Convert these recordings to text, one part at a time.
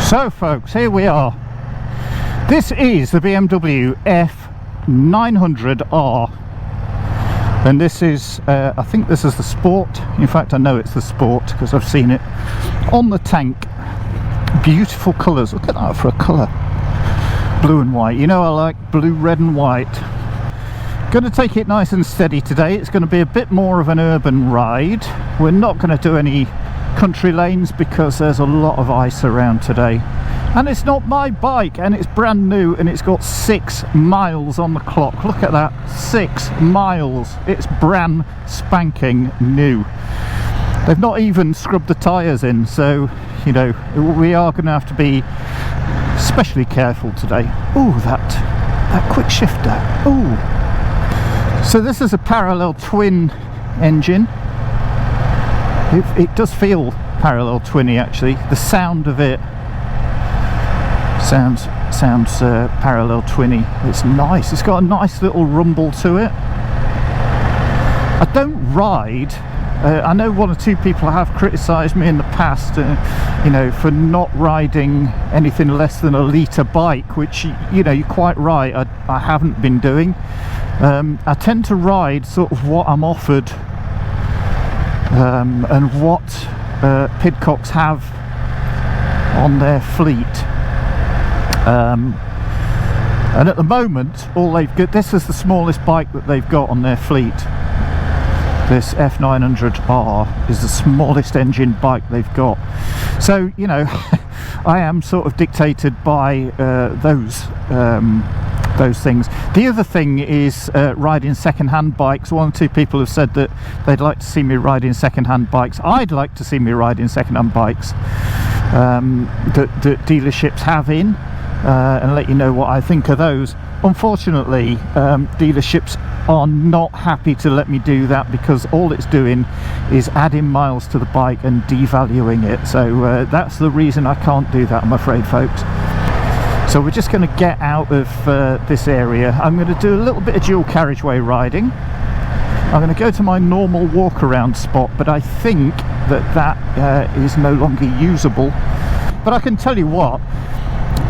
So folks, here we are. This is the BMW F900R, and this is I think this is the Sport. In fact, I know it's the Sport because I've seen it on the tank. Beautiful colours. Look at that for a colour. Blue and white. You know I like blue, red and white. Going to take it nice and steady today. It's going to be a bit more of an urban ride. We're not going to do any country lanes because there's a lot of ice around today, and it's not my bike, and it's brand new, and it's got 6 miles on the clock. Look at that, 6 miles. It's brand spanking new. They've not even scrubbed the tyres in, so you know we are going to have to be especially careful today. Oh, that quick shifter. Oh, so this is a parallel twin engine. It does feel parallel twinny actually. The sound of it sounds parallel twinny. It's nice. It's got a nice little rumble to it. I don't ride. I know 1 or 2 people have criticised me in the past, you know, for not riding anything less than a litre bike, which, you know, you're quite right. I haven't been doing. I tend to ride sort of what I'm offered. And what Pidcocks have on their fleet, and at the moment all they've got, this is the smallest bike that they've got on their fleet. This F900R is the smallest engine bike they've got, so you know I am sort of dictated by those things. The other thing is riding second-hand bikes. 1 or 2 people have said that they'd like to see me riding second-hand bikes. I'd like to see me riding second-hand bikes that dealerships have in, and let you know what I think of those. Unfortunately, dealerships are not happy to let me do that because all it's doing is adding miles to the bike and devaluing it. So that's the reason I can't do that, I'm afraid, folks. So we're just going to get out of this area. I'm going to do a little bit of dual carriageway riding. I'm going to go to my normal walk around spot, but I think that is no longer usable. But I can tell you what,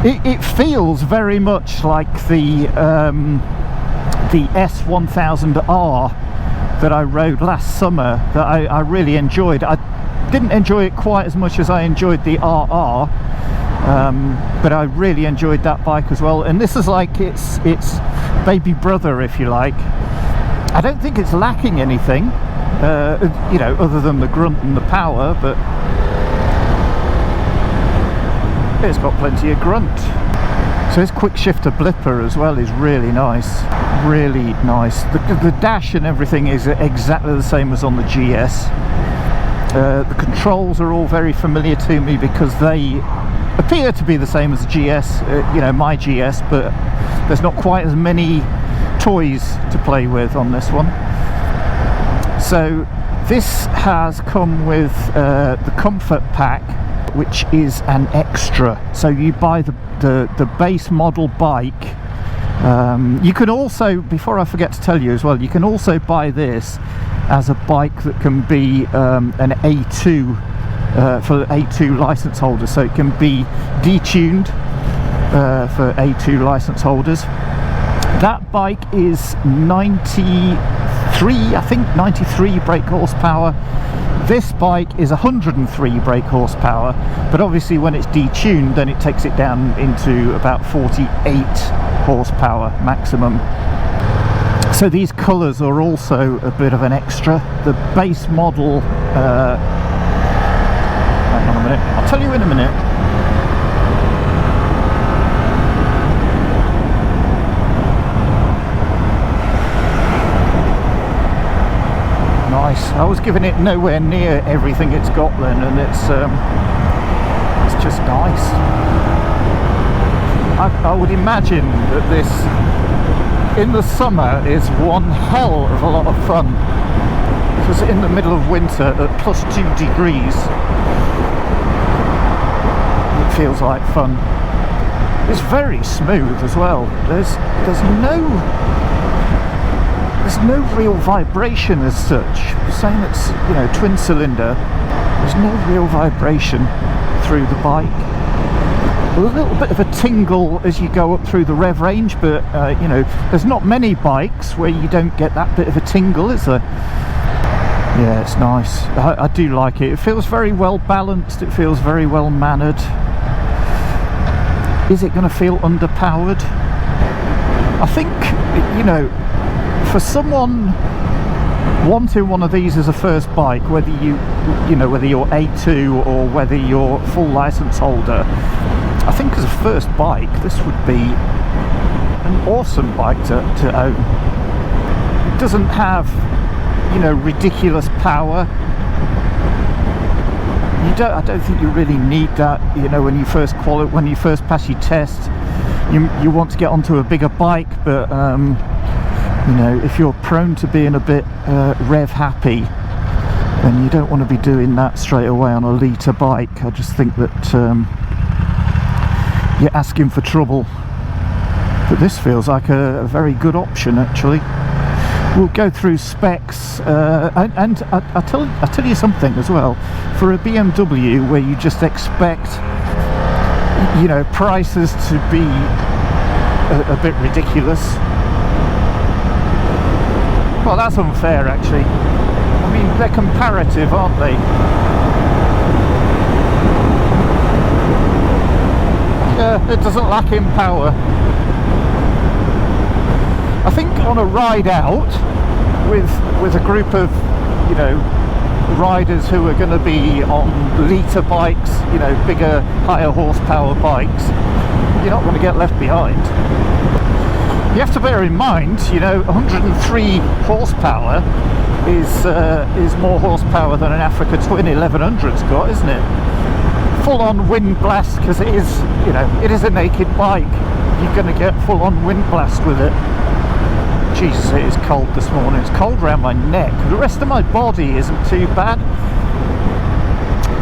it feels very much like the S1000R that I rode last summer, that I really enjoyed. I didn't enjoy it quite as much as I enjoyed the RR. But I really enjoyed that bike as well, and this is like its baby brother, if you like. I don't think it's lacking anything, you know, other than the grunt and the power, but it's got plenty of grunt. So this quick shifter blipper as well is really nice, really nice. The dash and everything is exactly the same as on the GS. The controls are all very familiar to me because they appear to be the same as the GS, you know, my GS, but there's not quite as many toys to play with on this one. So this has come with the comfort pack, which is an extra. So you buy the base model bike. You can also, before I forget to tell you as well, you can also buy this as a bike that can be an A2 for A2 license holders, so it can be detuned for A2 license holders. That bike is 93 brake horsepower. This bike is 103 brake horsepower, but obviously when it's detuned then it takes it down into about 48 horsepower maximum. So these colours are also a bit of an extra. The base model, hang on a minute, I'll tell you in a minute. Nice. I was giving it nowhere near everything it's got then, and it's just nice. I would imagine that this in the summer is one hell of a lot of fun, because in the middle of winter at +2 degrees it feels like fun. It's very smooth as well. There's no real vibration as such. Saying it's, you know, twin cylinder, there's no real vibration through the bike. a little bit of a tingle as you go up through the rev range, but you know, there's not many bikes where you don't get that bit of a tingle, is there? Yeah, it's nice. I do like it. It feels very well balanced, it feels very well mannered. Is it going to feel underpowered? I think, you know, for someone wanting one of these as a first bike, whether whether you're A2 or whether you're full license holder, I think as a first bike this would be an awesome bike to own. It doesn't have, you know, ridiculous power. I don't think you really need that. You know, when you first pass your test, you want to get onto a bigger bike, but you know, if you're prone to being a bit rev happy, then you don't want to be doing that straight away on a litre bike. I just think that you're asking for trouble. But this feels like a very good option, actually. We'll go through specs, and I'll tell you something as well. For a BMW, where you just expect, you know, prices to be a bit ridiculous. Well, that's unfair, actually. I mean, they're comparative, aren't they? Yeah, it doesn't lack in power. I think on a ride out with a group of, you know, riders who are going to be on litre bikes, you know, bigger, higher horsepower bikes, you're not going to get left behind. You have to bear in mind, you know, 103 horsepower is more horsepower than an Africa Twin 1100's got, isn't it? Full on wind blast, because it is, you know, it is a naked bike. You're going to get full on wind blast with it. Jesus, it is cold this morning. It's cold around my neck. The rest of my body isn't too bad.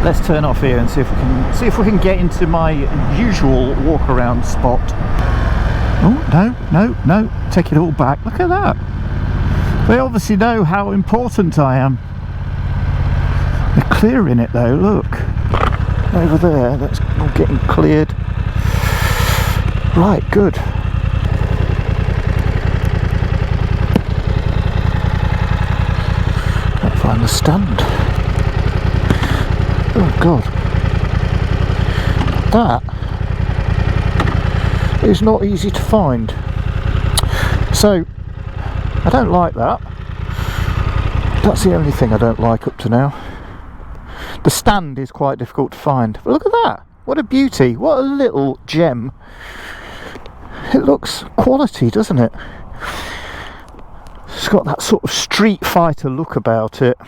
Let's turn off here and see if we can get into my usual walk around spot. Oh, no, take it all back. Look at that. They obviously know how important I am. They're clearing it though, look. Over there, that's all getting cleared. Right, good. Can't find the stand. Oh God. That is not easy to find. So I don't like that. That's the only thing I don't like up to now. The stand is quite difficult to find. But look at that. What a beauty. What a little gem. It looks quality, doesn't it? It's got that sort of Street Fighter look about it.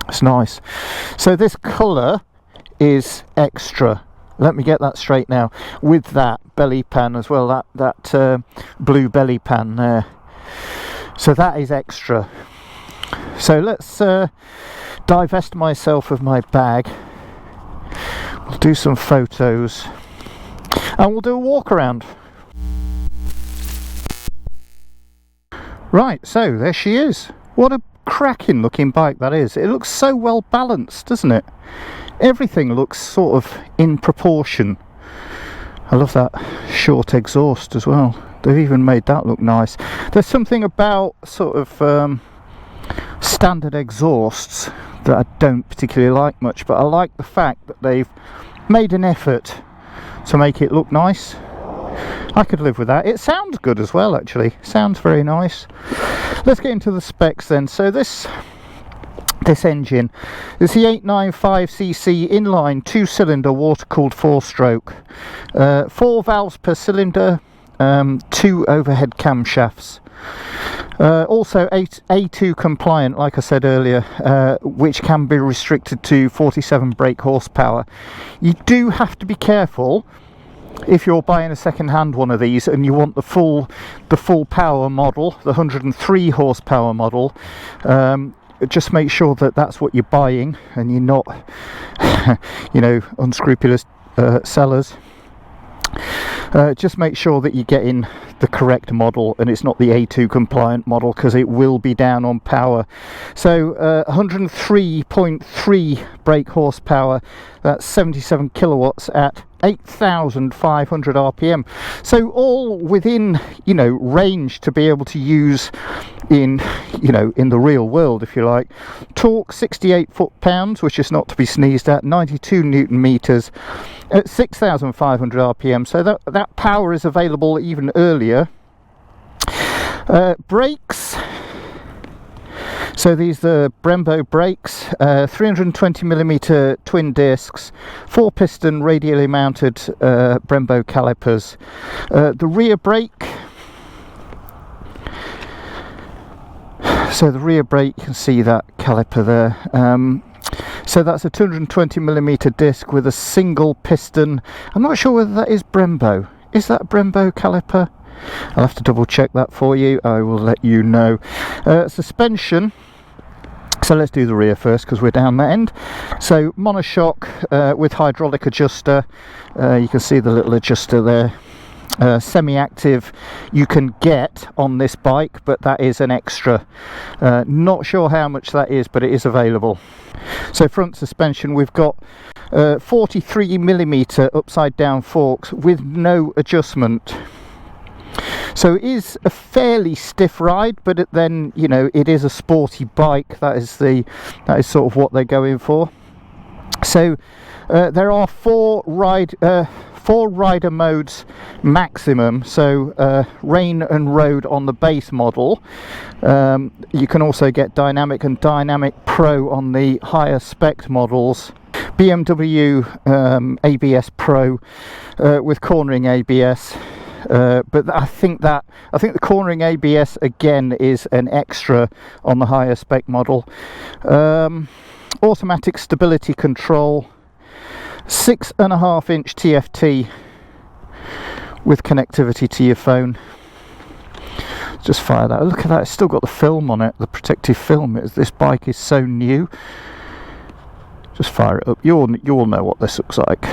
It's nice. So this colour is extra. Let me get that straight now. With that belly pan as well, that blue belly pan there. So that is extra. So let's divest myself of my bag. We'll do some photos and we'll do a walk around. Right, so there she is. What a cracking looking bike that is. It looks so well balanced, doesn't it? Everything looks sort of in proportion. I love that short exhaust as well. They've even made that look nice. There's something about sort of standard exhausts that I don't particularly like much, but I like the fact that they've made an effort to make it look nice. I could live with that. It sounds good as well, actually. Sounds very nice. Let's get into the specs then. So this engine is the 895cc inline 2-cylinder water-cooled 4-stroke, 4 valves per cylinder, 2 overhead camshafts. Also A2 compliant, like I said earlier, which can be restricted to 47 brake horsepower. You do have to be careful if you're buying a second-hand one of these and you want the full power model, the 103 horsepower model. Just make sure that that's what you're buying and you're not you know, unscrupulous sellers. Just make sure that you're getting the correct model and it's not the A2 compliant model, because it will be down on power. So 103.3 brake horsepower, that's 77 kilowatts at 8,500 RPM. So all within, you know, range to be able to use in, you know, in the real world, if you like. Torque 68 foot-pounds, which is not to be sneezed at, 92 newton meters at 6,500 RPM. So that power is available even earlier. Brakes. So these are Brembo brakes, 320mm twin discs, 4-piston radially mounted Brembo calipers. The rear brake, so the rear brake, you can see that caliper there. So that's a 220mm disc with a single piston. I'm not sure whether that is Brembo. Is that Brembo caliper? I'll have to double check that for you. I will let you know. Suspension. So let's do the rear first, because we're down that end. So monoshock with hydraulic adjuster. You can see the little adjuster there. Semi-active you can get on this bike, but that is an extra. Not sure how much that is, but it is available. So front suspension, we've got 43mm upside down forks with no adjustment. So it is a fairly stiff ride, but then, you know, it is a sporty bike. That is sort of what they're going for. So there are four rider modes maximum. So rain and road on the base model. You can also get dynamic and dynamic pro on the higher spec models. BMW ABS Pro with cornering ABS. But I think the cornering ABS again is an extra on the higher spec model. Automatic stability control, 6.5-inch TFT with connectivity to your phone. Just fire that. Look at that, it's still got the film on it, the protective film. This bike is so new. Just fire it up. You'll know what this looks like.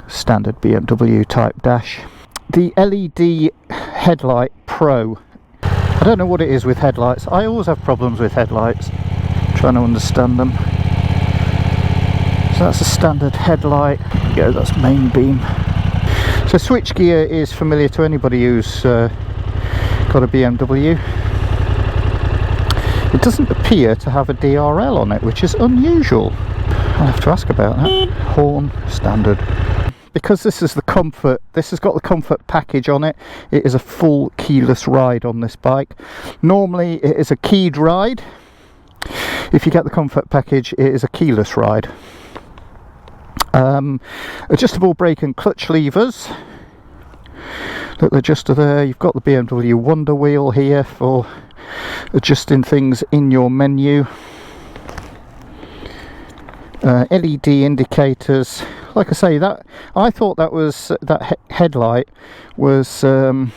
Standard BMW type dash. The LED headlight Pro. I don't know what it is with headlights. I always have problems with headlights, trying to understand them. So that's a standard headlight. There you go, that's main beam. So switch gear is familiar to anybody who's got a BMW. It doesn't appear to have a DRL on it, which is unusual. I'll have to ask about that. Horn, standard. Because this is the comfort, this has got the comfort package on it, it is a full keyless ride on this bike. Normally it is a keyed ride. If you get the comfort package, it is a keyless ride. Adjustable brake and clutch levers. Little adjuster there. You've got the BMW Wonder Wheel here for adjusting things in your menu. LED indicators. Like I say, that I thought that was headlight was an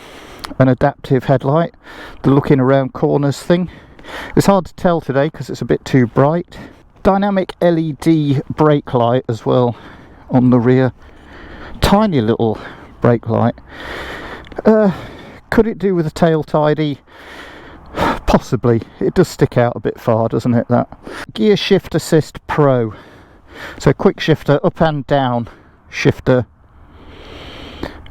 adaptive headlight, the looking around corners thing. It's hard to tell today because it's a bit too bright. Dynamic LED brake light as well on the rear. Tiny little brake light. Could it do with a tail tidy? Possibly. It does stick out a bit far, doesn't it, that? Gear shift assist Pro. So quick shifter, up and down shifter.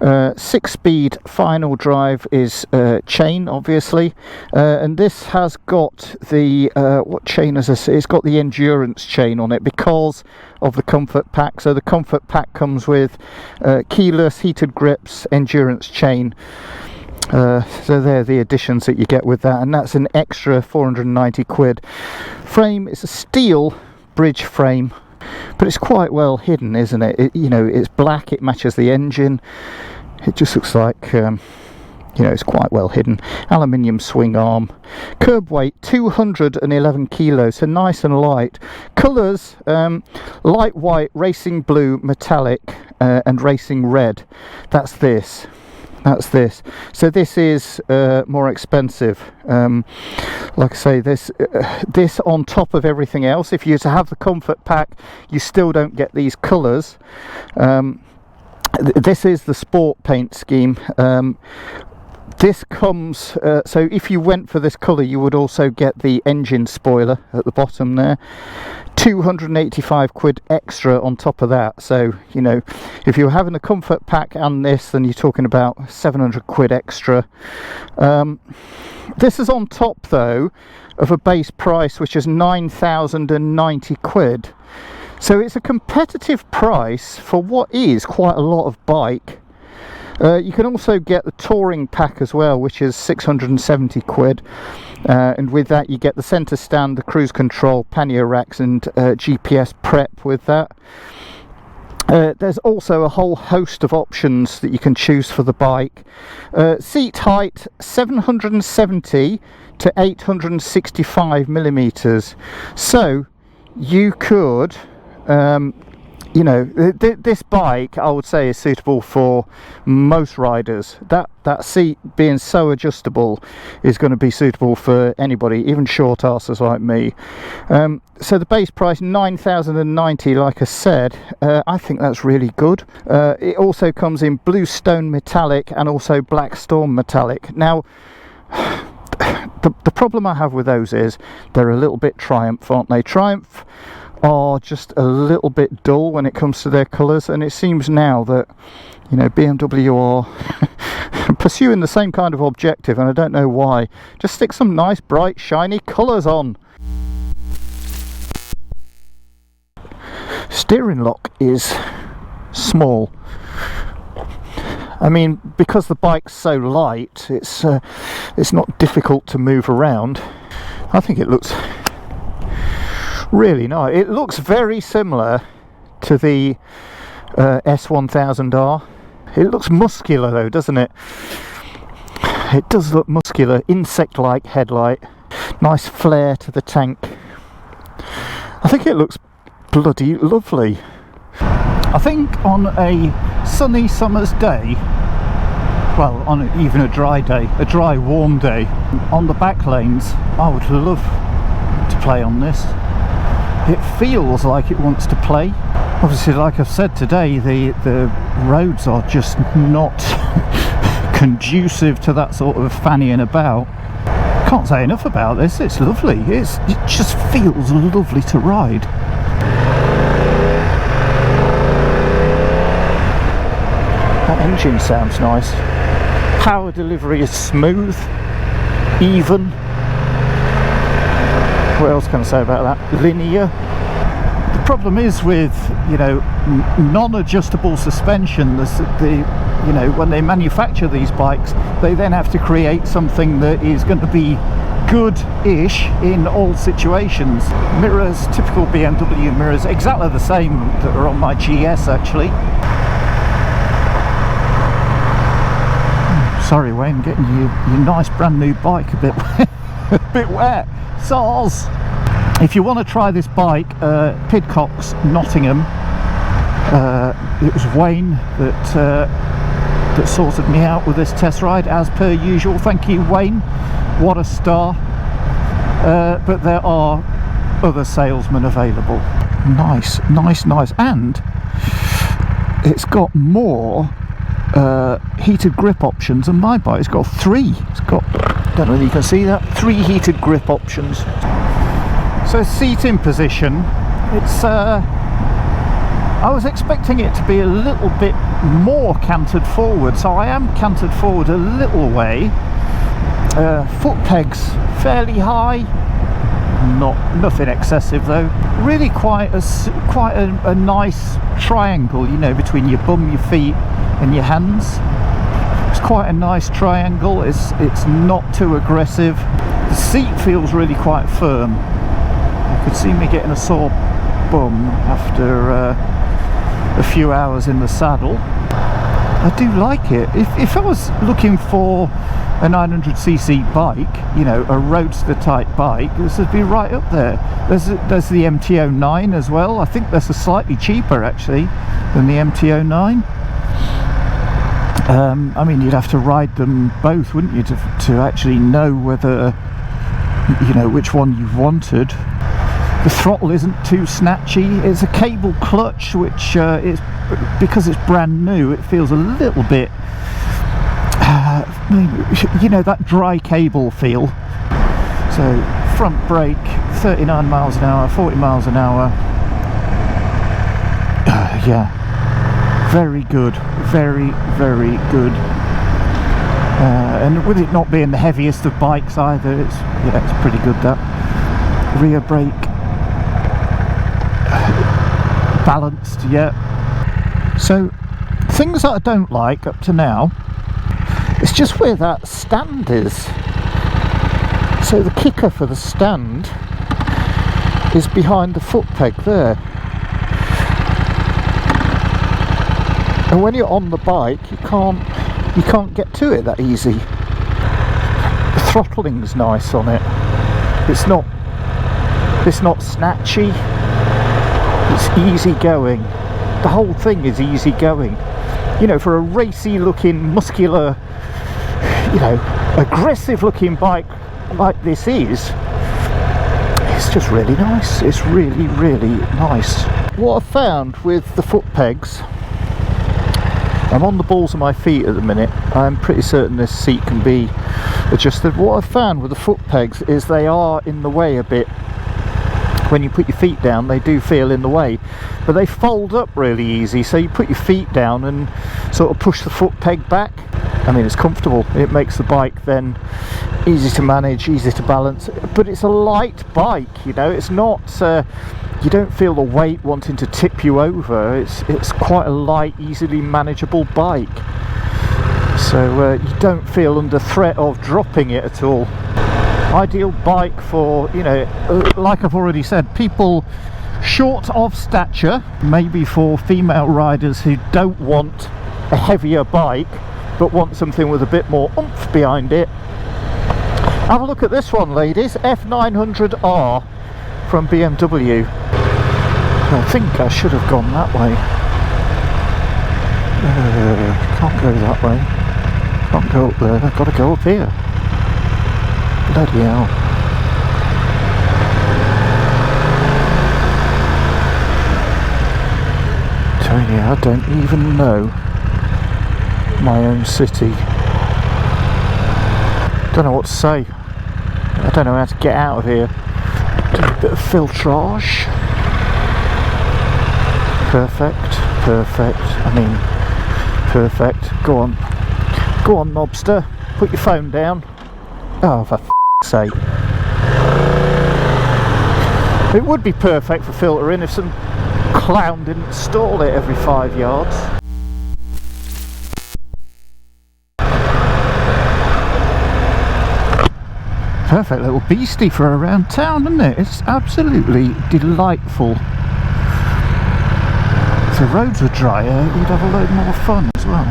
6-speed final drive is chain, obviously, and this has got the what chain is this? It's got the endurance chain on it because of the comfort pack. So the comfort pack comes with keyless, heated grips, endurance chain. So they're the additions that you get with that, and that's an extra 490 quid. Frame is a steel bridge frame, but it's quite well hidden, isn't it? You know, it's black, it matches the engine. It just looks like, you know, it's quite well hidden. Aluminium swing arm. Curb weight 211 kilos, so nice and light. Colours, light white, racing blue, metallic, and racing red. That's this. That's this. So this is more expensive. Like I say, this on top of everything else. If you were to have the comfort pack, you still don't get these colours. This is the sport paint scheme. This comes, so if you went for this colour, you would also get the engine spoiler at the bottom there. 285 quid extra on top of that. So, you know, if you're having a comfort pack and this, then you're talking about 700 quid extra. This is on top, though, of a base price which is 9,090 quid. So it's a competitive price for what is quite a lot of bike. You can also get the touring pack as well, which is 670 quid. And with that you get the centre stand, the cruise control, pannier racks and GPS prep with that. There's also a whole host of options that you can choose for the bike. Seat height 770 to 865 millimeters. So you could you know, this bike, I would say, is suitable for most riders. That seat being so adjustable is going to be suitable for anybody, even short asses like me. So the base price 9,090, like I said, I think that's really good. It also comes in bluestone metallic and also black storm metallic. Now, the problem I have with those is they're a little bit Triumph, aren't they? Triumph are just a little bit dull when it comes to their colours, and it seems now that, you know, BMW are pursuing the same kind of objective, and I don't know why. Just stick some nice bright shiny colours on. Steering lock is small. I mean, because the bike's so light, it's not difficult to move around. I think it looks really nice. It looks very similar to the S1000R. It looks muscular though, doesn't it? It does look muscular. Insect-like headlight. Nice flare to the tank. I think it looks bloody lovely. I think on a sunny summer's day, well, on even a dry day, a dry warm day, on the back lanes, I would love to play on this. It feels like it wants to play. Obviously, like I've said today, the roads are just not conducive to that sort of fannying about. Can't say enough about this. It's lovely. It just feels lovely to ride. That engine sounds nice. Power delivery is smooth, even. What else can I say about that? Linear. The problem is with, you know, non-adjustable suspension. You know, when they manufacture these bikes, they then have to create something that is going to be good-ish in all situations. Mirrors, typical BMW mirrors, exactly the same that are on my GS actually. Sorry Wayne, getting your nice brand new bike a bit a bit wet. Soz! If you want to try this bike, Pidcock's Nottingham, it was Wayne that sorted me out with this test ride, as per usual. Thank you, Wayne. What a star. But there are other salesmen available. Nice, nice, nice. And it's got more heated grip options than my bike. It's got three. It's got, don't know if you can see that, 3 heated grip options. So seating position, it's I was expecting it to be a little bit more cantered forward, so I am cantered forward a little way. Foot pegs fairly high, nothing excessive though. Really quite a nice triangle, you know, between your bum, your feet and your hands. It's quite a nice triangle. It's not too aggressive. The seat feels really quite firm. You could see me getting a sore bum after a few hours in the saddle. I do like it. If I was looking for a 900cc bike, you know, a roadster type bike, this would be right up there. There's the MT09 as well. I think that's slightly cheaper actually than the MT09. I mean, you'd have to ride them both, wouldn't you, to actually know whether, you know, which one you wanted. The throttle isn't too snatchy. It's a cable clutch, which is, because it's brand new, it feels a little bit, you know, that dry cable feel. So front brake, 39 miles an hour, 40 miles an hour. Yeah, very good, very, very good. And with it not being the heaviest of bikes either, it's pretty good. That rear brake, balanced, yeah. So things that I don't like up to now, it's just where that stand is. So the kicker for the stand is behind the foot peg there. And when you're on the bike, you can't get to it that easy. The throttling's nice on it. It's not snatchy. It's easy going. The whole thing is easy going. You know, for a racy looking, muscular, you know, aggressive looking bike like this is, it's just really nice. It's really, really nice. What I've found with the foot pegs, I'm on the balls of my feet at the minute. I'm pretty certain this seat can be adjusted. What I've found with the foot pegs is they are in the way a bit. When you put your feet down, they do feel in the way, but they fold up really easy, so you put your feet down and sort of push the foot peg back. I mean, it's comfortable. It makes the bike then easy to manage, easy to balance, but it's a light bike, you know. It's not you don't feel the weight wanting to tip you over. It's quite a light, easily manageable bike, so you don't feel under threat of dropping it at all. Ideal bike for, you know, like I've already said, people short of stature, maybe for female riders who don't want a heavier bike but want something with a bit more oomph behind it. Have a look at this one, ladies. F900R from BMW. I think I should have gone that way. Can't go that way. Can't go up there. I've got to go up here. Bloody hell. Tell you, I don't even know my own city. Don't know what to say. I don't know how to get out of here. Do a bit of filtrage. Perfect, perfect. I mean, perfect. Go on. Go on, knobster. Put your phone down. Oh, for f***'s sake. It would be perfect for filtering if some clown didn't stall it every 5 yards. Perfect little beastie for around town, isn't it? It's absolutely delightful. If the roads were drier, you'd have a load more fun as well.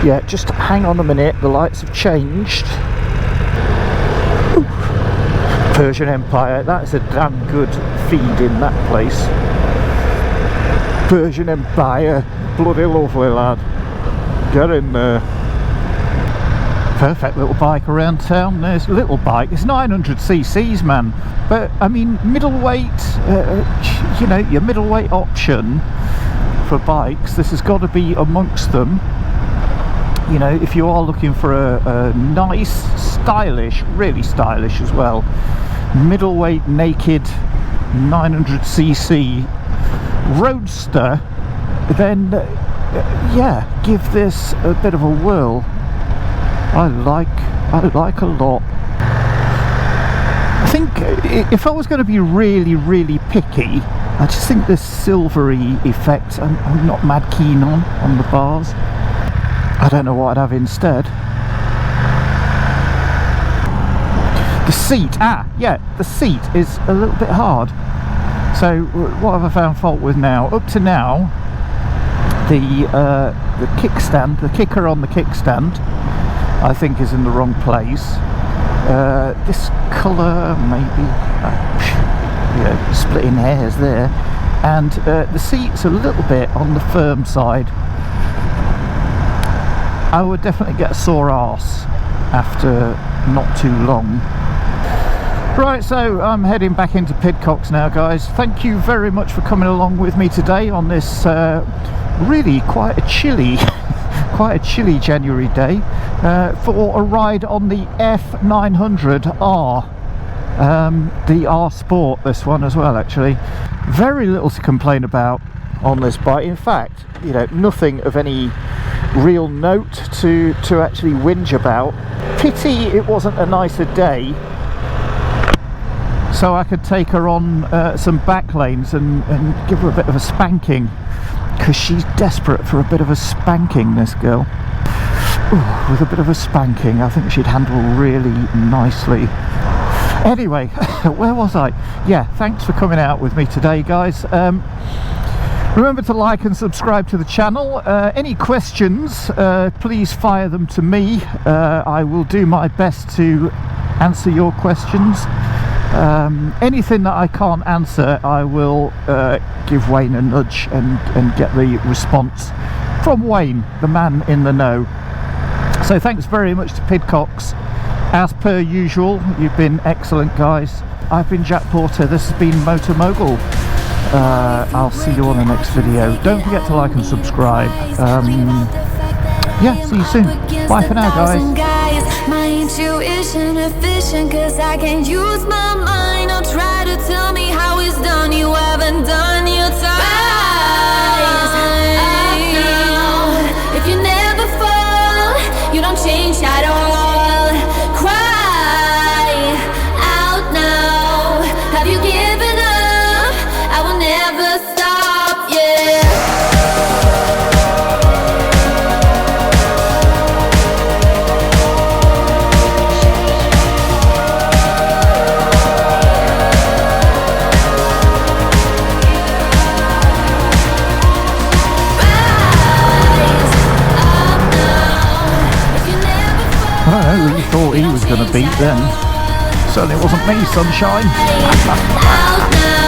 Yeah, just hang on a minute, the lights have changed. Ooh. Persian Empire, that is a damn good feed in that place. Persian Empire, bloody lovely lad. Get in there. Perfect little bike around town. There's a little bike, it's 900cc's, man. But I mean, middleweight, you know, your middleweight option for bikes, this has got to be amongst them. You know, if you are looking for a nice, stylish, really stylish as well, middleweight naked 900cc roadster, then yeah, give this a bit of a whirl. I like a lot. I think if I was going to be really, really picky, I just think this silvery effect I'm not mad keen on the bars. I don't know what I'd have instead. The seat, yeah, the seat is a little bit hard. So what have I found fault with now? Up to now, the kickstand, the kicker on the kickstand, I think is in the wrong place. This colour, maybe, yeah, splitting hairs there. and the seat's a little bit on the firm side. I would definitely get a sore arse after not too long. Right, so I'm heading back into Pidcocks now, guys. Thank you very much for coming along with me today on this really quite a chilly January day for a ride on the F900R. The R Sport, this one as well, actually. Very little to complain about on this bike. In fact, you know, nothing of any real note to actually whinge about. Pity it wasn't a nicer day, so I could take her on some back lanes and give her a bit of a spanking, because she's desperate for a bit of a spanking, this girl. Ooh, with a bit of a spanking, I think she'd handle really nicely. Anyway, where was I? Yeah, thanks for coming out with me today, guys. Remember to like and subscribe to the channel. Any questions, please fire them to me. I will do my best to answer your questions. Anything that I can't answer, I will give Wayne a nudge and get the response from Wayne, the man in the know. So thanks very much to Pidcocks. As per usual, you've been excellent, guys. I've been Jack Porter, this has been Moto Mogul. I'll see you on the next video. Don't forget to like and subscribe. Yeah, see you soon. Bye for now, guys. My intuition efficient, cause I can use my mind. Don't try to tell me how it's done. You haven't done your time. If you never fall, you don't change at all. Cry out now. Have you given up? I will never stop, yeah. I don't know who you thought he was going to beat then. Certainly it wasn't me, sunshine. Out now.